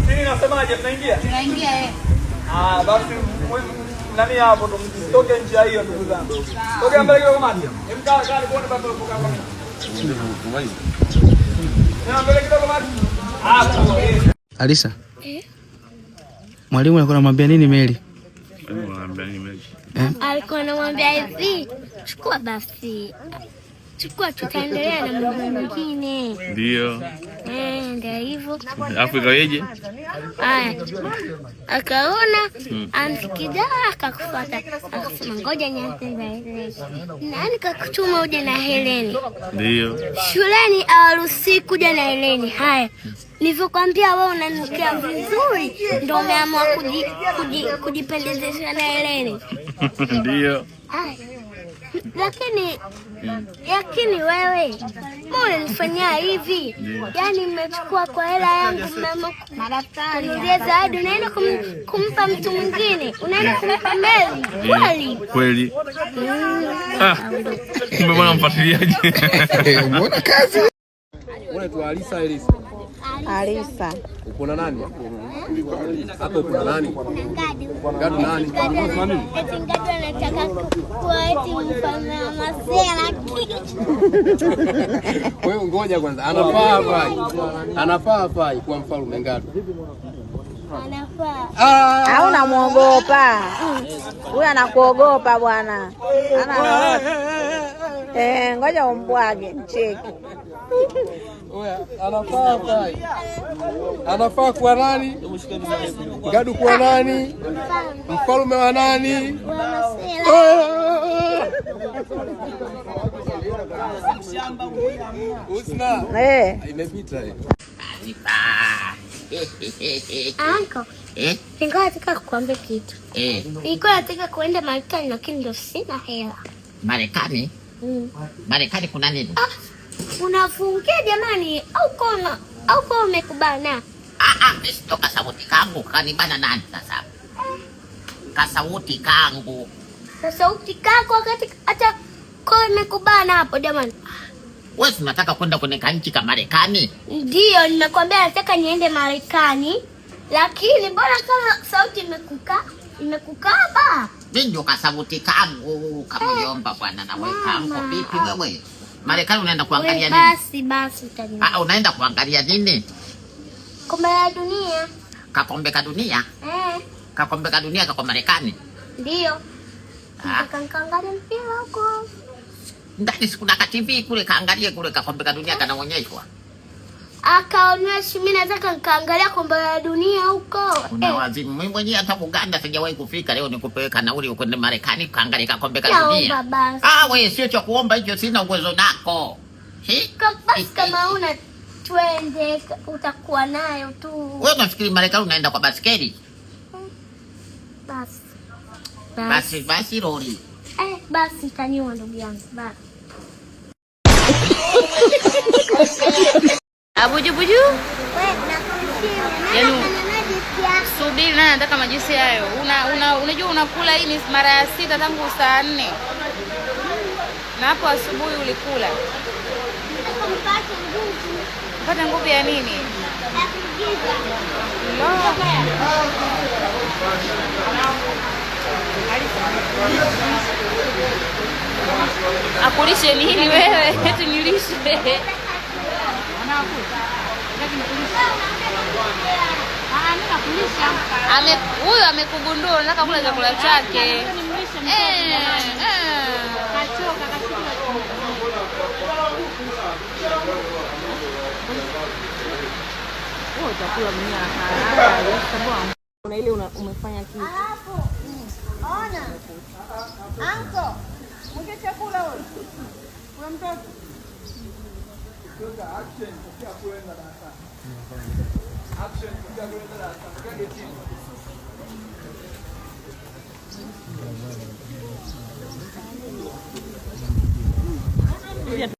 Nini nasemaje, tunaingia? Tunaingia Basi nani hapo ndo mtoke nje hiyo ndugu zangu. Toka mbele kidogo maji. Mkaa kali kuone baba unapoka kwa mimi. Mbele kidogo maji. Alisa. Mwalimu alikuwa anamwambia nini Mary? Alikuwa anamwambia hivi, chukua basi. Chukua tutaendelea na mambo mengine. Ndio. Ndio hivyo. Alafu ikaweje? Akaona amsikiza akakufuata. Akasema ngoja nianze na Heleni. Nani kakutuma uje na Heleni? Ndio. Shuleni hawaruhusi kuja na Heleni. Haya. Nilivyokuambia wewe unanukia vizuri ndio umeamua kujipendezesha na Heleni. Ndio. Lakini wewe mbona unifanyia hivi? Yaani nimechukua kwa hela yangu mama madaftari. Ndio zaidi unaenda kumpa mtu mwingine. Unaenda kumpa Mary. Kweli. Kumbe bwana mfuatiliaji. Mbona kazi? Unaitwa Alisa. Alisa. Uko na nani? Hapo uko na nani? Ngadu nani? Eti Ngadu anataka kuwa eti mfalme wa Masela. Wewe ngoja kwanza. Anafaa hapa kuwa mfalme Ngadu. Anafaa. Au unamuogopa? Huyu anakuogopa bwana. Ngoja umbwage mcheki. Anafaa kwa nani? Ngadu kwa nani? Mfalme wa nani? Usna. Imepita Anko. Nilikuwa nataka kukuambia kitu. Nilikuwa nataka kuenda Marekani lakini ndio sina hela. Marekani? Marekani kuna nini? Unafungia jamani au kwa umekubana? Sio kasauti kangu kanibana nani sasa? Kasauti kangu. Kasauti kako wakati hata kwa umekubana hapo jamani. Wewe unataka kwenda kwenye nchi kama Marekani? Ndio, nimekwambia nataka niende Marekani. Lakini mbona kama sauti imekukaba? Mimi ndio kasauti kangu kama yomba bwana na wewe kangu vipi wewe? Marekani unaenda kuangalia nini? Basi utajua. Unaenda kuangalia nini? Kombe la dunia. Kakombe ka dunia? Kakombe ka dunia kwa Marekani? Ndio. Kaangalia mpira huko. Ndani sikuna ka TV kule kaangalie kule kakombe ka dunia kanaonyeshwa. Akaonyesha mimi nataka kaangalia kombe la dunia huko. Kuna wazimu. Mimi mwenyewe hata Uganda sijawahi kufika, leo nikupeleka nauli ukwenda Marekani kaangalia kakombe ka dunia. Wewe sio cha kuomba hicho, sina uwezo nako. Basi kama una twende utakuwa nayo tu. Wewe unafikiri Marekani unaenda kwa baskeli? Basi lori. Basi taniwa ndugu yangu. Basi. Abuju. Yaani subiri na nataka majusi hayo. Unajua unakula hii ni mara ya 6 tangu saa 4. Na hapo asubuhi ulikula. Pata nguvu ya nini? Akulishe nini wewe? Eti nilishe. Huyu amekugundua nataka kula chakula chake. Utakula mwenyewe haraka sababu kuna ile umefanya kitu. Ona. Anko. Mje chakula wewe. Kuna mtoto. Action kwa kuenda darasa. Action kwa kuenda darasa.